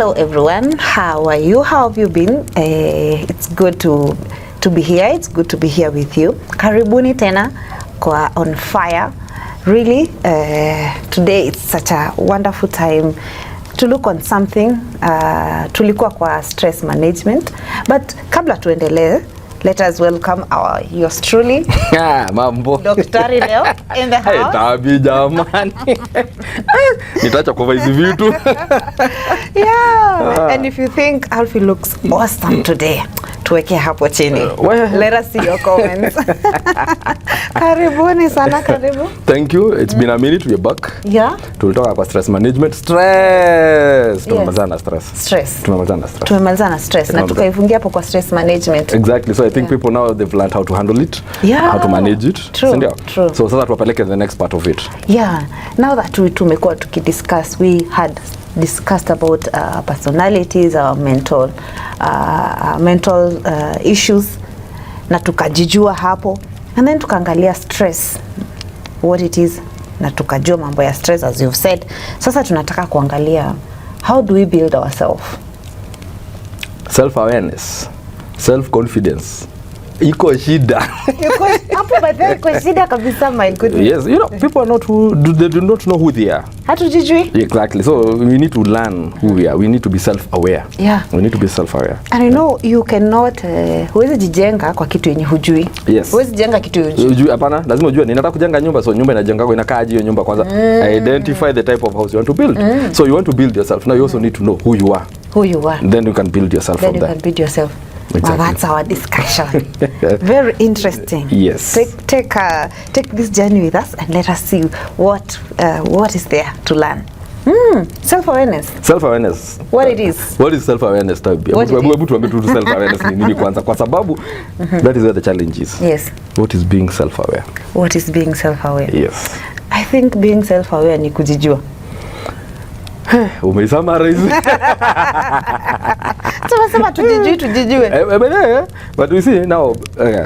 Hello everyone, how are you? How have you been? It's good to be here. It's good to be here with you. Karibuni tena kwa On Fire. Really, today it's such a wonderful time to look on something. Tulikuwa kwa stress management, but kabla tuendelee, let us welcome yours truly, mambo Daktari leo in the house. Hey, tabi jamani. Nitaacha kwa hizi vitu. Yeah, and if you think Alfie looks awesome today, tuweke hapo chini. Let us see your comments. Karibuni sana, karibu. Thank you. It's been a minute. We're back. Yeah. Tulitoka kwa stress management. Stress. Tumemalizana stress. Tumemalizana stress. Na tukaifungia hapo kwa stress management. Exactly. So I think people now they've learned how to handle it, how to manage it. True. So sasa tuwapeleke the next part of it. Yeah. Now that tumekuwa tukidiscuss, we had discussed about personalities, our mental issues, na tukajijua hapo, and then tukaangalia stress, what it is, na tukajua mambo ya stress as you've said. Sasa tunataka kuangalia how do we build ourselves. Self-awareness, self-confidence. Iko shida. Hapo baadaye kwa shida kabisa, my goodness. Yes, you know, people are not they do not know who they are. Hatujijui. Exactly. So we need to learn who we are. We need to be self-aware. Yeah. We need to be self-aware. And you know, you cannot huwezi jijenga kwa kitu yenye hujui. Yes. Huwezi jenga kitu hujui. Hapana, lazima ujue ninataka kujenga nyumba, so nyumba inajenga kwa inakaaje hiyo nyumba kwanza. Identify the type of house you want to build. So you want to build yourself. Now you also need to know who you are. Who you are. Then you can build yourself from there. Then you can build yourself. Exactly. Well, that's our discussion. Very interesting. Yes. Take this journey with us and let us see what is there to learn. Self-awareness. Self-awareness. What it is. What is self-awareness? Hebu tuambie tu self-awareness ni nini kwanza, kwa sababu that is where the challenge is. Yes. What is being self-aware? What is being self-aware? Yes. I think being self-aware ni kujijua. Umeisummarize. Tunasema tujijue. But we see now,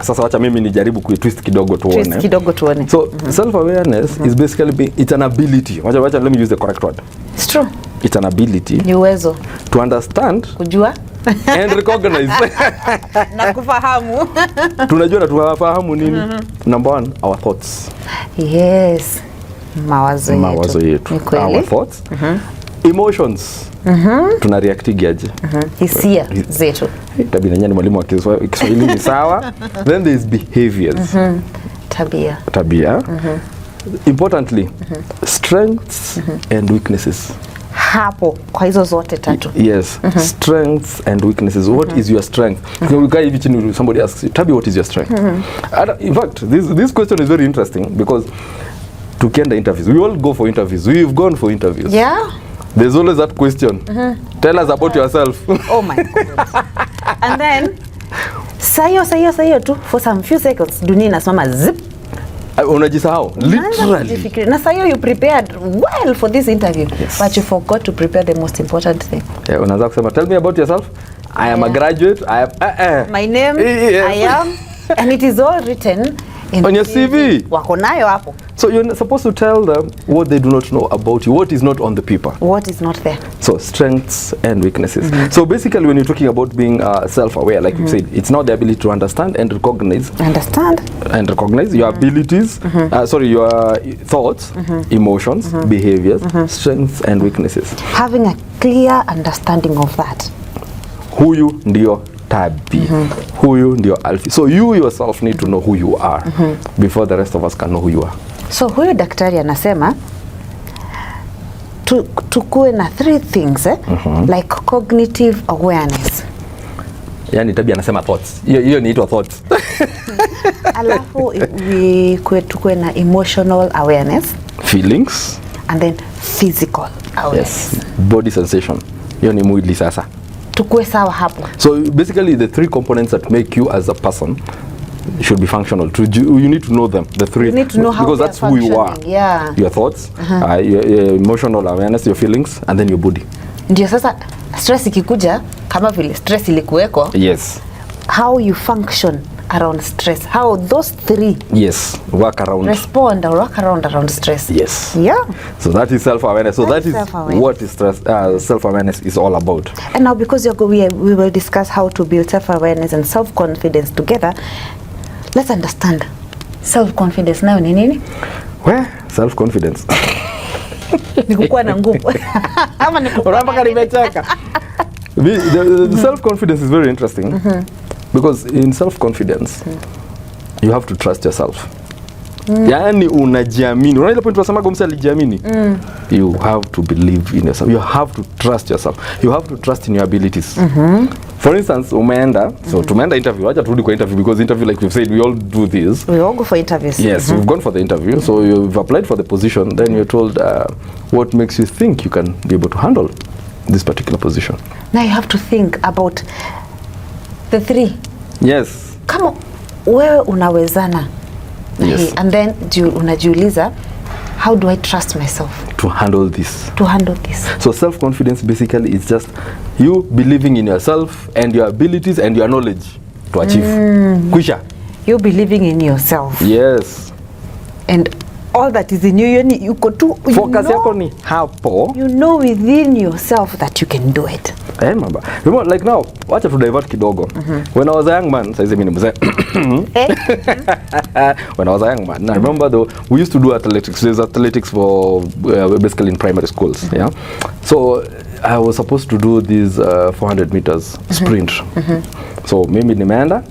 sasa wacha mimi nijaribu kuitwist kidogo tuone. So self-awareness is basically it's an ability. Wacha let me use the correct word. It's true. It's an ability. Ni uwezo. To understand. Kujua. And recognize. Na kufahamu. Tunajua na tunafahamu nini? Number one, our thoughts. Yes. Mawazo yetu. Our thoughts. Emotions. Tuna reacti aje. Hisia zetu. Tabia nyani mwalimu wa Kiswahili ni sawa. Then there is behaviors. Tabia. Importantly, strengths and weaknesses. Hapo kwa hizo zote tatu. Yes. Strengths and weaknesses. What is your strength? Somebody asks you, Tabi, what is your strength? In fact, this question is very interesting because tukienda interviews, we all go for interviews. We've gone for interviews. Yeah. There's always that question. Tell us about yourself. Oh my goodness. And then sayo tu for some few seconds dunia inasimama zip. Unajisahau literally. Na sayo you prepared well for this interview, yes, but you forgot to prepare the most important thing. Yeah, unaanza kusema tell me about yourself. I am a graduate. I am my name. Yes. I am, and it is all written on your CV. Wako nayo hapo. So you're supposed to tell them what they do not know about you, what is not on the paper. What is not there. So strengths and weaknesses. So basically when you're talking about being self-aware, like you said, it's not the ability to understand and recognize. Your abilities, your thoughts, emotions, behaviors, strengths and weaknesses. Having a clear understanding of that. Huyu ndio Tabi. Huyu ndio Alfie. So you yourself need to know who you are before the rest of us can know who you are. So huyu daktari anasema tukue na 3 things like cognitive awareness. Yani Tabi anasema thoughts. Hiyo ni ito thoughts. Alafu tukue na emotional awareness, feelings, and then physical awareness. Yes. Body sensation. Hiyo ni mwili sasa. Tukue sawa hapo. So basically the 3 components that make you as a person should be functional. You need to know them, the 3. You need to know how, because that's who you are. Yeah. Your thoughts, your emotional awareness, your feelings, and then your body. Ndio sasa stress ikikuja kama vile stress ilikuweko. Yes. How you function around stress. How those three work around around stress. Yeah. So that is self-awareness. So that is what is stress, self-awareness is all about. And now, because we will discuss how to build self-awareness and self-confidence together, let's understand self-confidence nayo ni nini? Well, self-confidence Nikukuwa na nguvu. Ama mpaka nimecheka. The self-confidence is very interesting because in self-confidence you have to trust yourself. Yani unajiamini. Unaona ile point tunasemaga mtu alijiamini? You have to believe in yourself. You have to trust yourself. You have to trust in your abilities. For instance, umeenda, so tumeenda interview. Acha turudi kwa interview because interview, like we've said, we all do this. We all go for interviews. Yes, we've gone for the interview. So you've applied for the position. Then you're told what makes you think you can be able to handle this particular position. Now you have to think about the three. Yes. Kama wewe unawezana. Yes. And then unajiuliza, how do I trust myself to handle this? So self-confidence basically is just you believing in yourself and your abilities and your knowledge to achieve. Kwisha. You believing in yourself. Yes. And all that is in you, yuko tu. Focus yako ni hapo. You know within yourself that you can do it. Remember, like now, wacha to divert kidogo. When I was a young man, saizi mimi mzee. When I was a young man, I remember though, we used to do athletics. There's athletics for basically in primary schools. Yeah. So I was supposed to do this 400 meters sprint. So mimi nimeenda.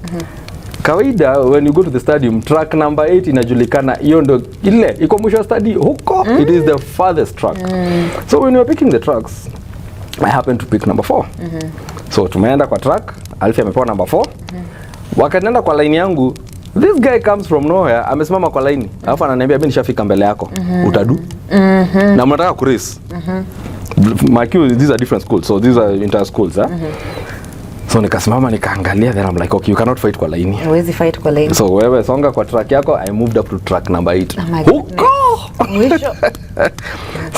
Kawaida when you go to the stadium, track number 8 inajulikana, hiyo ndo ile iko mwisho stadi huko. It is the farthest track. So when we were picking the tracks, I happened to pick number 4. So tumeenda kwa track, Alfie amepewa number 4. Wakaenda kwa line yangu, this guy comes from nowhere, amesimama kwa line. Alafu ananiambia mimi nishafika mbele yako. Utadu? Na mnataka ku race. These are different schools. So these are inter schools, So nikasimama nikaangalia, then I'm like, okay, you cannot fight kwa line. Huwezi fight kwa line. So wewe songa kwa track yako. I moved up to track number 8. Huko!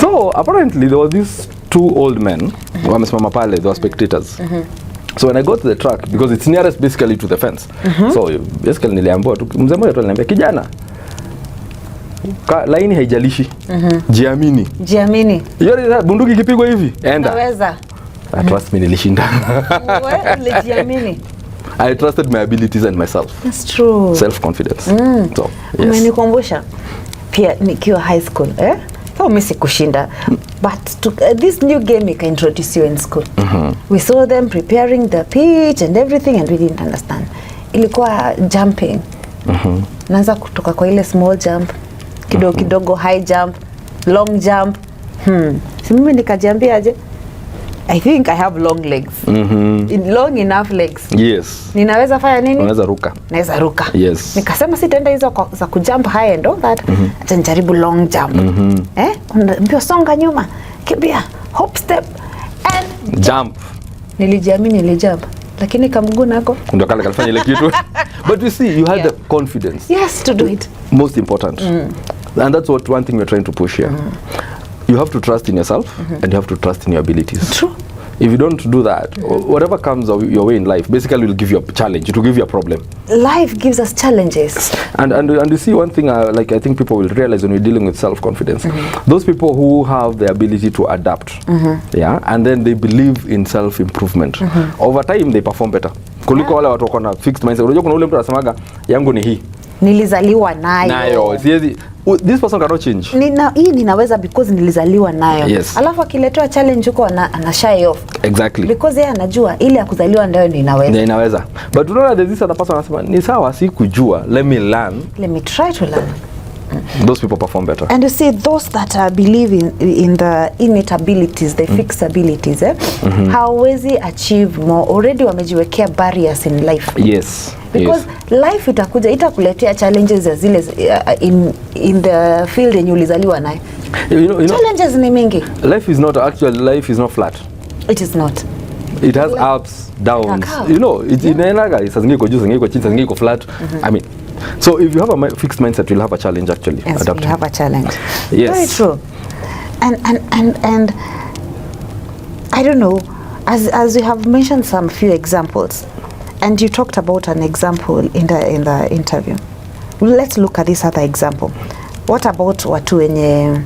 So apparently there was these 2 old men wamesimama pale, they were spectators. So when I got to the track, because it's nearest basically to the fence, so basically niliambiwa tu, mzee mmoja tu aliniambia, kijana, laini haijalishi, jiamini. Yori bunduki kipigwa hivi, enda. Naweza. Trust me, nilishinda. Wewe ulijiamini? I trusted my abilities and myself. That's true. Self-confidence. So, yes. Umenikumbusha pia nikiwa high school, So mimi sikushinda. But this new game we can introduce you in school. We saw them preparing the pitch and everything and we didn't understand. Ilikuwa jumping. Naanza kutoka kwa ile small jump, kidogo high jump, long jump. Si mimi nikajiambia aje? I think I have long legs. Long enough legs. Yes. Ninaweza fanya nini? Unaweza ruka. Naweza ruka. Yes. Nikasema sitaenda hizo za kujump high and all that. Acha nijaribu long jump. Mbio songa nyuma. Kimbia. Hop step and jump. Nilijiamini nilijump. Lakini kamguu nako. Ndio kale kalifanya ile kitu. But you see, you had the confidence. Yes, to do it. Most important. And that's what one thing we're trying to push here. You have to trust in yourself and you have to trust in your abilities. True. If you don't do that, whatever comes your way in life basically will give you a challenge. It will give you a problem. Life gives us challenges. And you see one thing, like I think people will realize when we're dealing with self-confidence, those people who have the ability to adapt, and then they believe in self-improvement, over time they perform better. Kuliko wale watu wako na fixed mindset. Unajua kuna ule mtu anasemaga yangu ni hii. Nilizaliwa nayo. Siwezi. This person cannot change. Hii ninaweza because nilizaliwa nayo. Yes. Alafu akiletewa challenge huko ana shy off. Exactly. Because yeye anajua ile ya kuzaliwa ndio ninaweza. Inaweza. But unaona there's this other person anasema ni sawa si kujua, let me learn. Let me try to learn. Those people perform better. And you see those that believe in the innate abilities, the fixed abilities, hawezi achieve more. Already wamejiwekea barriers in life. Yes. Because life itakuletea challenges za zile in the field yenye ulizaliwa nayo. Challenges ni mingi. Life is not flat. It is not. It has ups, downs. It's inaenaga isa zingine iko juu, zingine iko chini, zingine iko flat. I mean, so if you have a fixed mindset, you'll have a challenge actually. Yes, you have a challenge. Yes. Very true. And I don't know, as we have mentioned some few examples, And you talked about an example in the interview. Let's look at this other example. What about watu wenye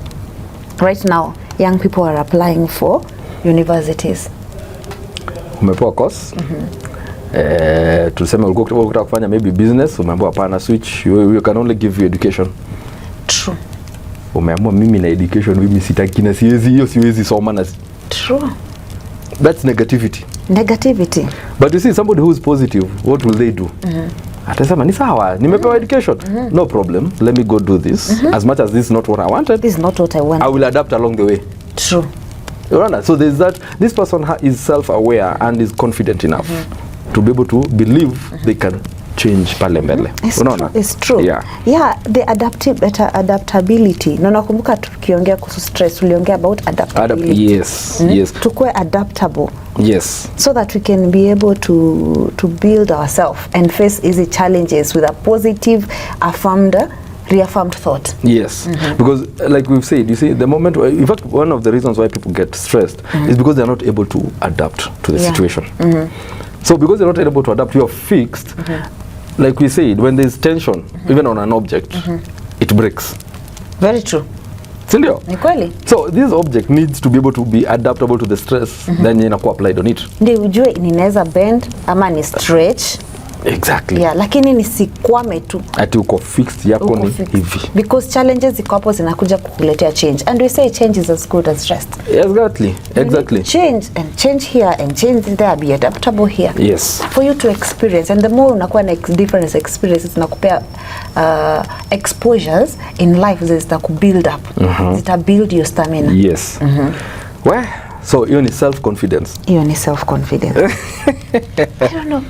right now young people are applying for universities? Umepewa course. Tuseme ulikuwa unataka kufanya maybe business, umeambiwa hapana, switch, you can only give you education. True. Umeamua mimi na education mimi sitaki na siwezi soma na. True. That's negativity. Negativity. But you see somebody who is positive, what will they do? Atasema ni sawa, nimepewa education. No problem. Let me go do this. As much as this is not what I wanted. This is not what I want. I will adapt along the way. True. So there's that. This person is self-aware and is confident enough to be able to believe they can change pale mbele. It's true. Yeah, the adaptability. Na nakumbuka tukiongea kuhusu stress, uliongea about adaptability. Yes. Tukue adaptable. Yes. So that we can be able to build ourselves and face easy challenges with a positive, reaffirmed thought. Yes. Because like we've said, you see, the moment, in fact, one of the reasons why people get stressed is because they're not able to adapt to the situation. So because they're not able to adapt, you're fixed. Like we said, when there's tension, even on an object, it breaks. Very true. Sindio? Ni kweli. So this object needs to be able to be adaptable to the stress, then inakuwa applied on it. Ndio ujue ninaweza bend ama ni stretch. Exactly. Yeah, lakini nisikwame tu. Ati uko fixed yako ni hivi. Because challenges ziko hapo zinakuja kukuletea change. And we say change is as good as rest. Exactly. Change and change here and change there, be adaptable here. Yes. For you to experience, and the more unakuwa na different experiences nakupea exposures in life zita build up. Zita build your stamina. Yes. Well, so hiyo ni self-confidence. Hiyo ni self-confidence. I don't know.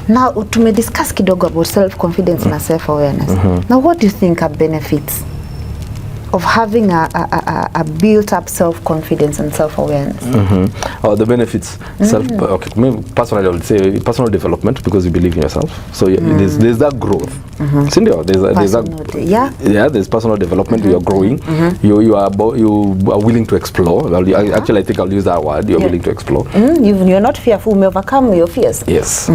Now, to discuss kidogo about self-confidence and self-awareness. Now, what do you think are benefits of having a built-up self-confidence and self-awareness? The benefits, personally, I would say personal development, because you believe in yourself. So there's that growth. There's personal development. You are growing. You are willing to explore. Actually, I think I'll use that word. You're willing to explore. You're not fearful. You overcome your fears. Yes.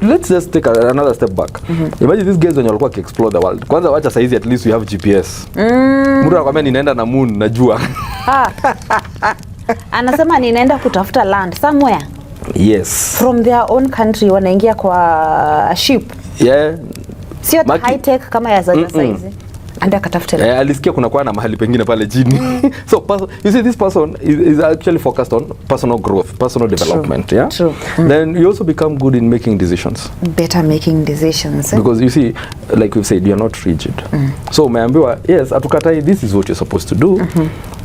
Let's just take another step back. Imagine these guys when you're like explore the world. Kwanza wacha saizi at least you have GPS. Mtu anakuambia ninaenda na moon, najua. Anasema ninaenda kutafuta land somewhere. Yes. From their own country wanaingia kwa ship. Yeah. Sio high tech kama ya saizi. Anda katafute. Alisikia kuna kwa na mahali pengine pale chini. So you see this person is actually focused on personal growth, personal development. True. Then you also become good in making decisions. Better making decisions. Because you see, like we've said, you're not rigid. So umeambiwa, yes, atukatai, this is what you're supposed to do,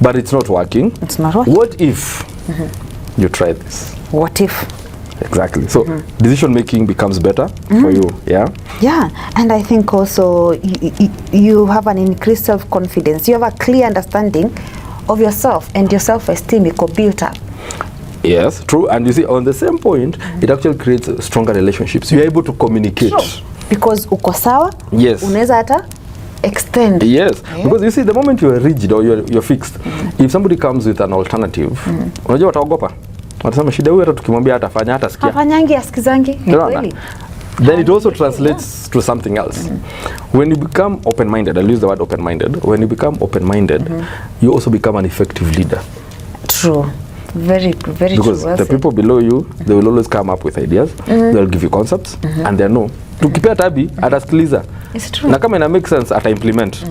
but it's not working. It's not working. What if you try this? What if? Exactly. So decision making becomes better for you. Yeah, and I think also you have an increased self-confidence. You have a clear understanding of yourself, and your self-esteem is built up. Yes, true. And you see, on the same point, it actually creates stronger relationships. You're able to communicate. True. Because uko sawa, yes, unaweza hata extend. Yes, because you see, the moment you're rigid or you're fixed, if somebody comes with an alternative, unajua wataogopa. Watasema shida huyu hata tukimwambia hatafanya, hata sikia. Hafanyangi, asikizangi. Ni kweli. Then it also translates to something else. When you become open-minded, I'll use the word open-minded. When you become open-minded, you also become an effective leader. True. Very true. Because the people below you, they will always come up with ideas. They'll give you concepts, and they know. Tukipea tabi, atasikiliza. It's true. Na kama ina make sense, ata implement.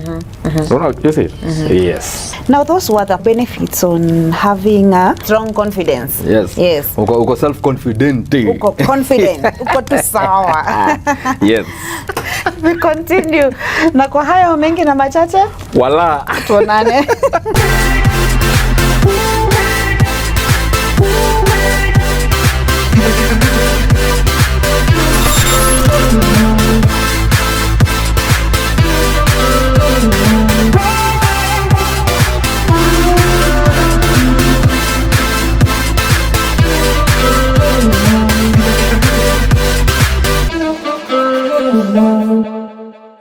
You see? Yes. Now those were the benefits on having a strong confidence. Yes. Uko self-confident. Uko confident. Uko tu sawa. Yes. We continue. Na kwa haya mengi na machache, wala tuonane.